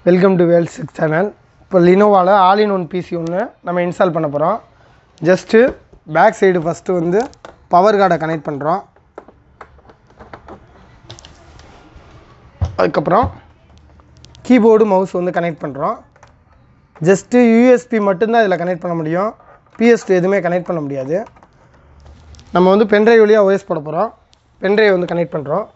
Welcome to வேல்ஸ் channel. இப்போ லினோவாவில் ஆல் இன் ஒன் பிசி ஒன்று நம்ம இன்ஸ்டால் பண்ண போகிறோம். ஜஸ்ட்டு பேக் சைடு ஃபஸ்ட்டு வந்து பவர் கார்டை கனெக்ட் பண்ணுறோம். அதுக்கப்புறம் கீபோர்டு மவுஸ் வந்து கனெக்ட் பண்ணுறோம். ஜஸ்ட்டு யூஎஸ்பி மட்டும்தான் இதில் கனெக்ட் பண்ண முடியும். PS2 எதுவுமே கனெக்ட் பண்ண முடியாது. நம்ம வந்து பென்ட்ரைவ் வழியாக OS போட போகிறோம். பென்ட்ரைவ் வந்து கனெக்ட் பண்ணுறோம்.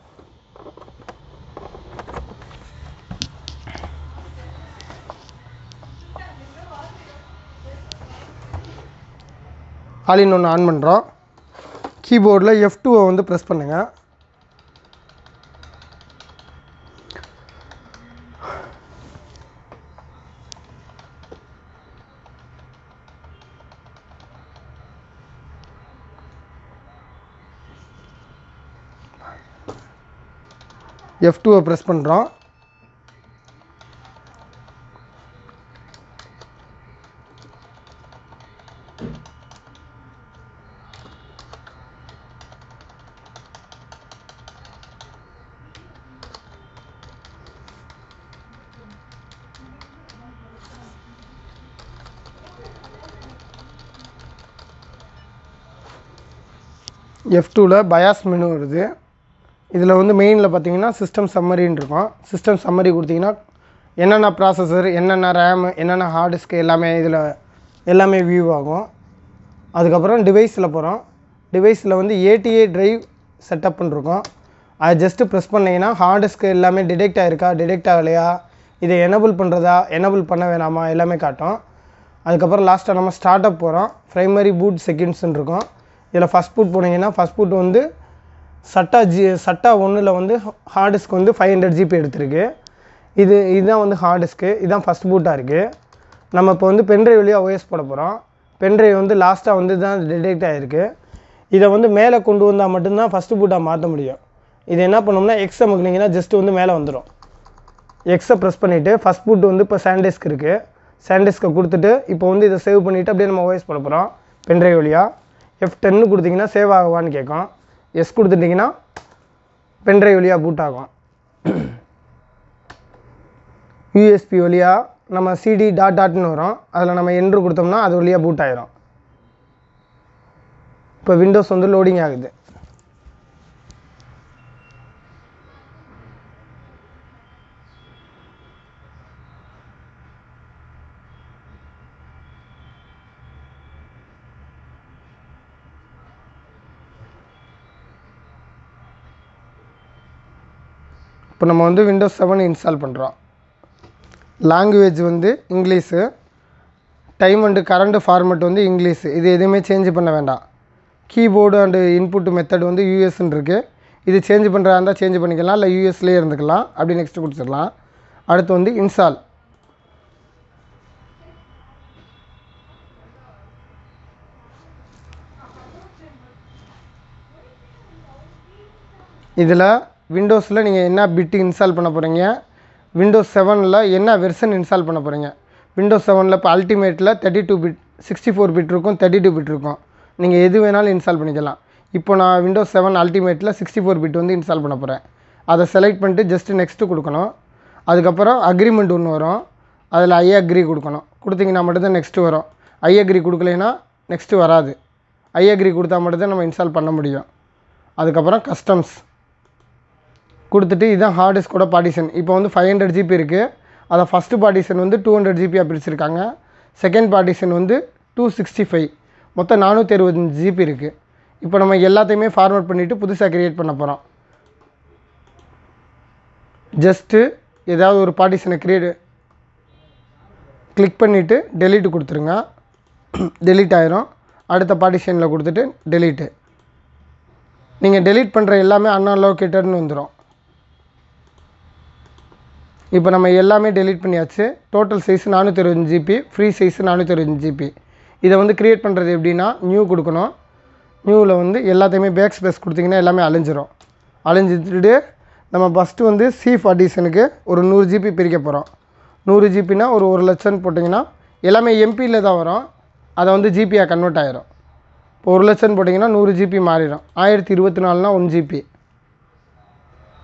ஆல் இன் ஒன்று ஆன் பண்ணுறோம். கீபோர்டில் F2 வந்து ப்ரெஸ் பண்ணுங்கள். F2 ப்ரெஸ் பண்ணுறோம். F2ல பயாஸ் மெனு வருது. இதில் வந்து மெயினில் பார்த்தீங்கன்னா சிஸ்டம் சம்மரின்னு இருக்கும். சிஸ்டம் சம்மரி கொடுத்தீங்கன்னா என்னென்ன ப்ராசஸர், என்னென்ன ரேமு, என்னென்ன ஹார்ட் டிஸ்க்கு எல்லாமே இதில் எல்லாமே வியூ ஆகும். அதுக்கப்புறம் டிவைஸில் போகிறோம். டிவைஸில் வந்து ATA ட்ரைவ் செட்டப்னு இருக்கும். அதை ஜஸ்ட்டு ப்ரெஸ் பண்ணிங்கன்னா ஹார்ட் டிஸ்க்கு எல்லாமே டிடெக்ட் ஆகிருக்கா, டிடெக்ட் ஆகலையா, இதை எனபிள் பண்ணுறதா, எனபிள் பண்ண வேணாமா எல்லாமே காட்டும். அதுக்கப்புறம் லாஸ்ட்டாக நம்ம ஸ்டார்ட் அப் போகிறோம். ப்ரைமரி பூட் செகண்ட்ஸ்ன்னு இருக்கும். இதில் ஃபஸ்ட் பூட் போனீங்கன்னா ஃபஸ்ட் பூட் வந்து சட்டா 1ல் வந்து ஹார்ட் டிஸ்க் வந்து 500 GB எடுத்திருக்கு. இதுதான் வந்து ஹார்ட் டிஸ்க்கு. இதுதான் ஃபஸ்ட் பூட்டாக இருக்குது. நம்ம இப்போ வந்து பென்ட்ரைவ் வழியாக OS போட போகிறோம். பென்ட்ரைவ் வந்து லாஸ்ட்டாக வந்து தான் டிடெக்ட் ஆகிருக்கு. இதை வந்து மேலே கொண்டு வந்தால் மட்டும்தான் ஃபஸ்ட்டு பூட்டாக மாற்ற முடியும். இது என்ன பண்ணோம்னா எக்ஸ் அமுக்குனிங்கன்னா ஜஸ்ட்டு வந்து மேலே வந்துடும். எக்ஸை ப்ரெஸ் பண்ணிவிட்டு ஃபஸ்ட் பூட் வந்து இப்போ சாண்டிஸ்க் இருக்குது. சாண்டிஸ்க்கை கொடுத்துட்டு இப்போ வந்து இதை சேவ் பண்ணிவிட்டு அப்படியே நம்ம OS போட போகிறோம் பென்ட்ரைவ் வழியாக. F10 கொடுத்தீங்கன்னா சேவ் ஆகுவான்னு கேட்கும். எஸ் கொடுத்துட்டிங்கன்னா பென்ட்ரைவ் வழியாக பூட் ஆகும். யூஎஸ்பி வழியாக நம்ம CD டாட்னு வரும். அதில் நம்ம என்ட்ரு கொடுத்தோம்னா அது வழியாக பூட் ஆகிரும். இப்போ விண்டோஸ் வந்து லோடிங் ஆகுது. இப்போ நம்ம வந்து Windows 7 இன்ஸ்டால் பண்ணுறோம். லாங்குவேஜ் வந்து English, time and current format வந்து இங்கிலீஷு. இது எதுவுமே சேஞ்ச் பண்ண வேண்டாம். கீபோர்டு அண்டு இன்புட் மெத்தட் வந்து யூஎஸ்ன்னு இருக்குது. இது சேஞ்ச் பண்ணுறதா இருந்தால் சேஞ்ச் பண்ணிக்கலாம், இல்லை யூஎஸ்லேயே இருந்துக்கலாம். அப்படி நெக்ஸ்ட்டு கொடுத்துடலாம். அடுத்து வந்து இன்ஸ்டால். இதில் விண்டோஸில் நீங்கள் என்ன பிட்டு இன்ஸ்டால் பண்ண போகிறீங்க, விண்டோஸ் 7ல் என்ன வெர்ஷன் இன்ஸ்டால் பண்ண போகிறீங்க. விண்டோஸ் 7ல் இப்போ அல்டிமேட்டில் 32 பிட், 64 பிட் இருக்கும், 32 பிட் இருக்கும். நீங்கள் எது வேணாலும் இன்ஸ்டால் பண்ணிக்கலாம். இப்போ நான் விண்டோஸ் 7 அல்டிமேட்டில் 64 பிட் வந்து இன்ஸ்டால் பண்ண போகிறேன். அதை செலக்ட் பண்ணிட்டு ஜஸ்ட்டு நெக்ஸ்ட்டு கொடுக்கணும். அதுக்கப்புறம் அக்ரிமெண்ட் ஒன்று வரும். அதில் ஐ அக்ரி கொடுக்கணும். கொடுத்தீங்கன்னா மட்டும்தான் நெக்ஸ்ட்டு வரும். ஐ அக்ரி கொடுக்கலைன்னா நெக்ஸ்ட்டு வராது. ஐ அக்ரி கொடுத்தா மட்டும்தான் நம்ம இன்ஸ்டால் பண்ண முடியும். அதுக்கப்புறம் கஸ்டம்ஸ் கொடுத்துட்டு இதுதான் ஹார்ட் டிஸ்கோட பார்ட்டிஷன். இப்போ வந்து 500 GB இருக்குது. அதை ஃபஸ்ட்டு பார்ட்டிஷன் வந்து 200 GB பிரிச்சுருக்காங்க. செகண்ட் பார்ட்டிஷன் வந்து 265, மொத்தம் 465 GB இருக்குது. இப்போ நம்ம எல்லாத்தையுமே ஃபார்மேட் பண்ணிவிட்டு புதுசாக க்ரியேட் பண்ண போகிறோம். ஜஸ்ட்டு ஏதாவது ஒரு பார்ட்டிஷனை கிளிக் பண்ணிவிட்டு டெலீட்டு கொடுத்துருங்க. டெலீட் ஆயிரும். அடுத்த பார்ட்டிஷனில் கொடுத்துட்டு டெலீட்டு. நீங்கள் டெலீட் பண்ணுற எல்லாமே அன்அலோகேட்டட்னு வந்துடும். இப்போ நம்ம எல்லாமே டெலீட் பண்ணியாச்சு. Total size 465 GB, free size 465 GB. இதை வந்து க்ரியேட் பண்ணுறது எப்படின்னா நியூ கொடுக்கணும். நியூவில் வந்து எல்லாத்தையுமே பேக் ஸ்பேஸ் கொடுத்திங்கன்னா எல்லாமே அழிஞ்சிரும். அழிஞ்சிட்டு நம்ம ஃபஸ்ட்டு வந்து C பார்ட்டிஷனுக்கு ஒரு 100 GB பிரிக்க போகிறோம். 100 GBனா ஒரு 1 லட்சம்னு போட்டிங்கன்னா எல்லாமே MPயில் தான் வரும். அதை வந்து GBயாக கன்வெர்ட் ஆகிரும். இப்போ 1 லட்சம்னு போட்டிங்கன்னா 100 GB மாறிடும். 1024னா 1 GB.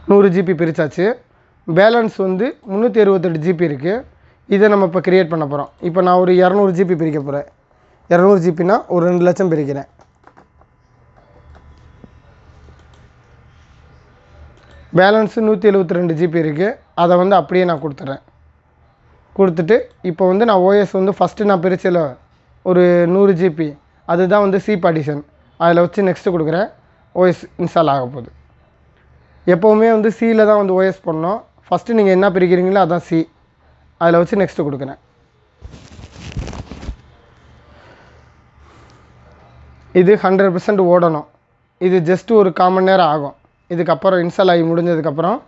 100 GB பிரித்தாச்சு. பேலன்ஸ் வந்து 368 ஜிபி இருக்குது. இதை நம்ம இப்போ க்ரியேட் பண்ண போகிறோம். இப்போ நான் ஒரு 200 ஜிபி பிரிக்க போகிறேன். 200 ஜிபினா ஒரு 2 லட்சம் பிரிக்கிறேன். பேலன்ஸு 172 ஜிபி இருக்குது. அதை வந்து அப்படியே நான் கொடுத்துட்றேன். கொடுத்துட்டு இப்போ வந்து நான் ஓஎஸ் வந்து ஃபஸ்ட்டு நான் பிரிச்சல ஒரு 100 ஜிபி அதுதான் வந்து சி பார்ட்டிஷன். அதில் வச்சு நெக்ஸ்ட்டு கொடுக்குறேன். ஓஎஸ் இன்ஸ்டால் ஆக போகுது. எப்போவுமே வந்து சியில் தான் வந்து ஓஎஸ் பண்ணணும். ஃபஸ்ட்டு நீங்கள் என்ன பிரிக்கிறீங்களோ அதான் சி. அதில் வச்சு நெக்ஸ்ட்டு கொடுக்குறேன். இது 100% ஓடணும். இது ஜஸ்ட்டு ஒரு 1/4 மணி நேரம் ஆகும். இதுக்கப்புறம் இன்ஸ்டால் ஆகி முடிஞ்சதுக்கப்புறம்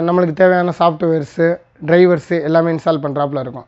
நம்மளுக்கு தேவையான சாஃப்ட்வேர்ஸு, டிரைவர்ஸு எல்லாமே இன்ஸ்டால் பண்ணுறாப்புல இருக்கும்.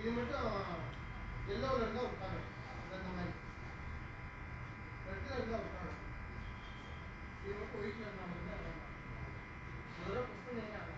இது மட்டும் எல்லோவில் இருந்தால் விட்டாங்க அந்த மாதிரி ரெட்டில் இருந்தால் விட்டாங்க இது மட்டும் ஒயிட்டில் இருந்தால் மட்டும்தான் வேண்டாம் ஒரு தடவை புஷ் பண்ணிட்டாங்க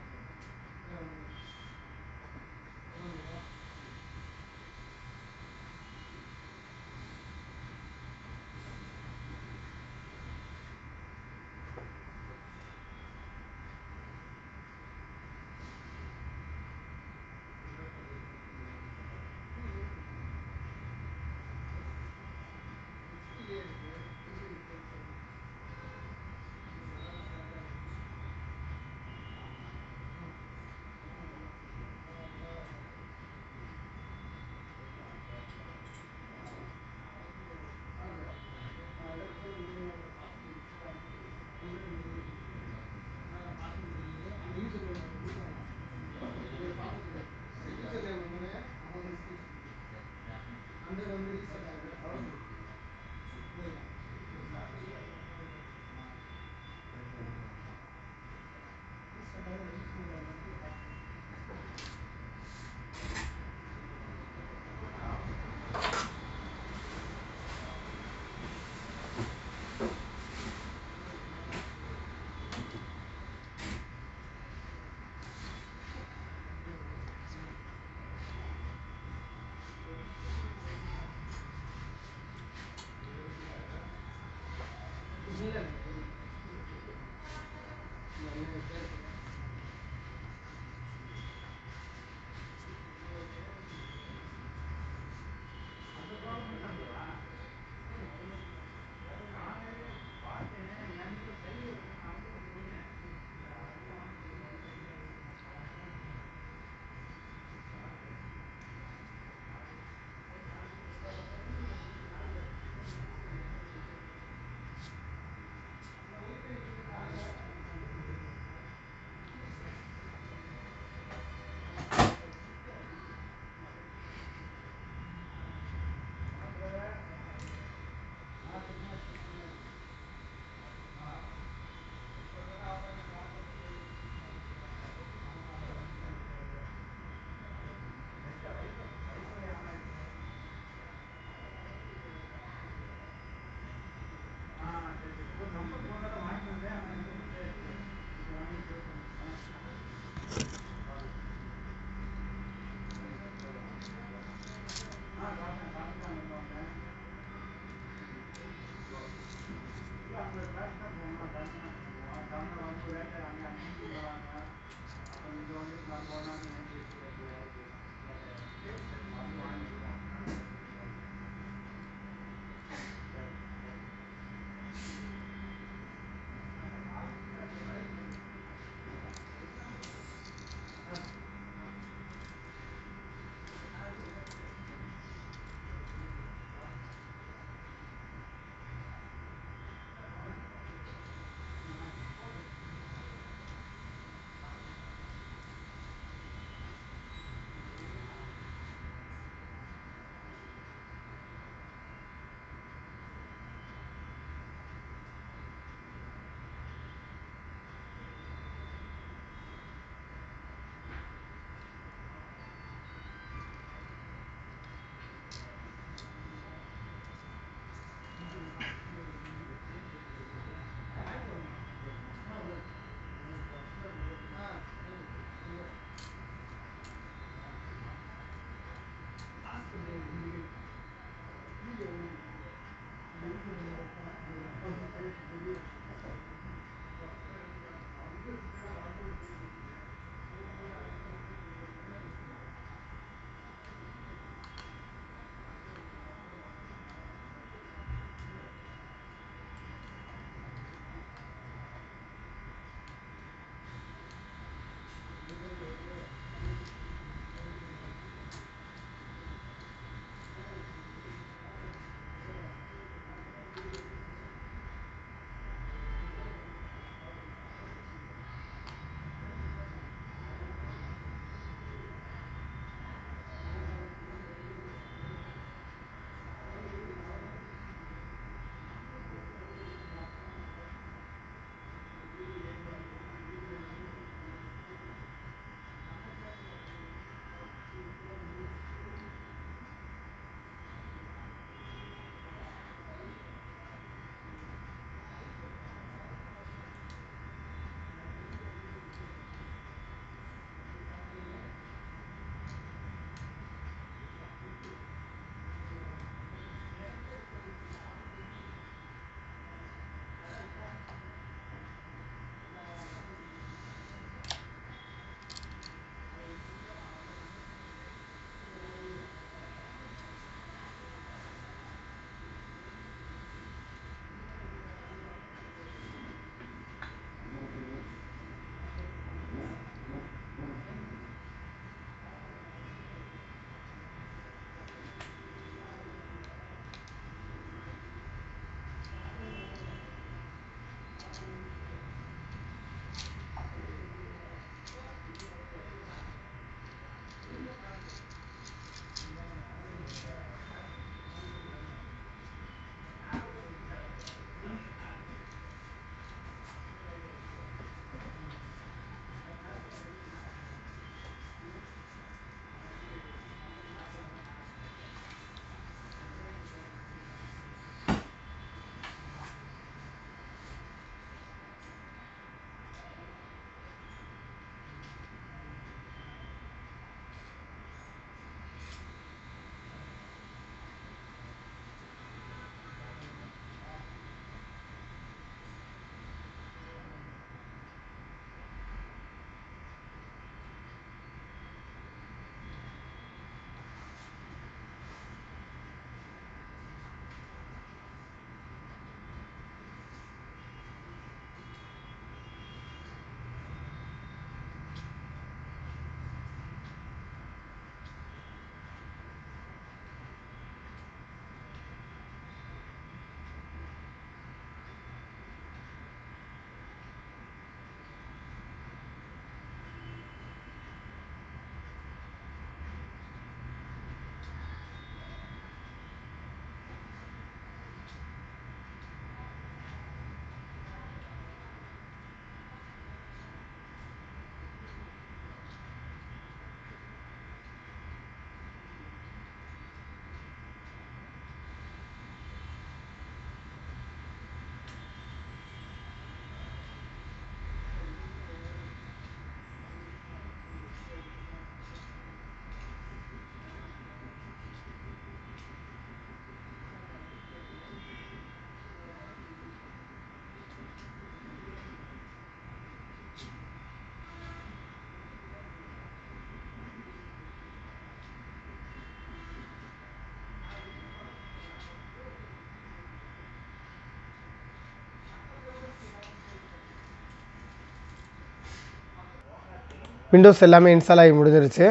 விண்டோஸ் எல்லாமே இன்ஸ்டால் ஆகி முடிஞ்சிருச்சு.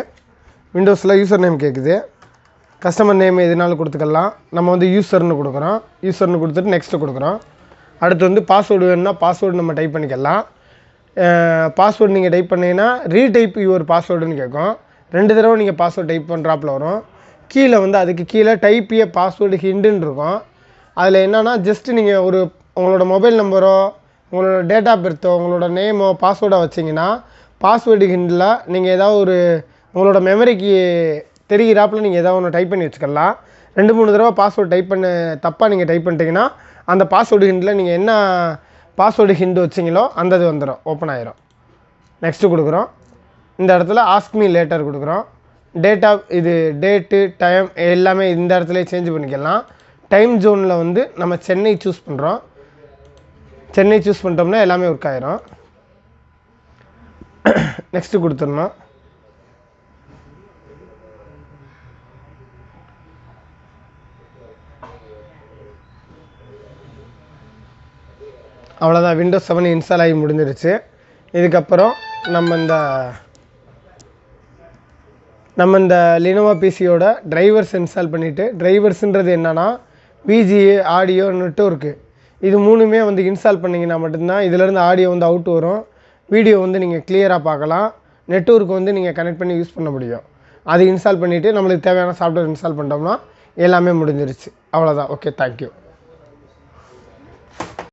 விண்டோஸில் யூசர் நேம் கேட்குது. கஸ்டமர் நேம் எதுனாலும் கொடுத்துக்கலாம். நம்ம வந்து யூசர்னு கொடுக்குறோம். யூசர்னு கொடுத்துட்டு நெக்ஸ்ட்டு கொடுக்குறோம். அடுத்து வந்து பாஸ்வேர்டு வேணும்னா பாஸ்வேர்டு நம்ம டைப் பண்ணிக்கலாம். பாஸ்வேர்டு நீங்கள் டைப் பண்ணிங்கன்னா ரீடைப் யுவர் பாஸ்வேர்டுன்னு கேட்கும். 2 தடவை நீங்கள் பாஸ்வேர்டு டைப் பண்ணுறாப்புல வரும். கீழே வந்து அதுக்கு கீழே டைப் ஏ பாஸ்வேர்டு ஹிண்டுன்னு இருக்கும். அதில் என்னென்னா ஜஸ்ட்டு நீங்கள் ஒரு உங்களோட மொபைல் நம்பரோ உங்களோட டேட் ஆஃப் பர்த்தோ உங்களோட நேமோ பாஸ்வேர்டை வச்சிங்கன்னா பாஸ்வேர்டு ஹிண்டில் நீங்கள் ஏதாவது ஒரு உங்களோட மெமரிக்கு தெரிகிறாப்பில் நீங்கள் ஏதாவது ஒன்று டைப் பண்ணி வச்சுக்கலாம். 2-3 தடவை பாஸ்வேர்டு டைப் பண்ண தப்பாக நீங்கள் டைப் பண்ணிட்டீங்கன்னா அந்த பாஸ்வேர்டு ஹிண்டில் நீங்கள் என்ன பாஸ்வேர்டு ஹிண்டு வச்சிங்களோ அந்த இது வந்துடும், ஓப்பன் ஆயிரும். நெக்ஸ்ட்டு கொடுக்குறோம். இந்த இடத்துல ஆஸ்க் மீ லேட்டர் கொடுக்குறோம். இது டேட்டு டைம் எல்லாமே இந்த இடத்துல சேஞ்ச் பண்ணிக்கலாம். டைம் ஜோனில் வந்து நம்ம சென்னை சூஸ் பண்ணுறோம். சென்னை சூஸ் பண்ணிட்டோம்னா எல்லாமே ஒர்க் ஆயிரும். நெக்ஸ்ட்டு கொடுத்துடணும். அவ்வளோதான், விண்டோஸ் 7 இன்ஸ்டால் ஆகி முடிஞ்சிருச்சு. இதுக்கப்புறம் நம்ம இந்த லினோவா பிசியோட டிரைவர்ஸ் இன்ஸ்டால் பண்ணிவிட்டு, டிரைவர்ஸுன்றது என்னென்னா விஜிஏ, ஆடியோ, நெட்வொர்க்கு, இது 3மே வந்து இன்ஸ்டால் பண்ணிங்கன்னா மட்டும்தான் இதிலேருந்து ஆடியோ வந்து அவுட் வரும். வீடியோ வந்து நீங்கள் கிளியராக பார்க்கலாம். நெட்வொர்க் வந்து நீங்கள் கனெக்ட் பண்ணி யூஸ் பண்ண முடியும். அது இன்ஸ்டால் பண்ணிவிட்டு நம்மளுக்கு தேவையான சாஃப்ட்வேர் இன்ஸ்டால் பண்ணிட்டோம்னா எல்லாமே முடிஞ்சிருச்சு. அவ்வளோதான். Okay, thank you.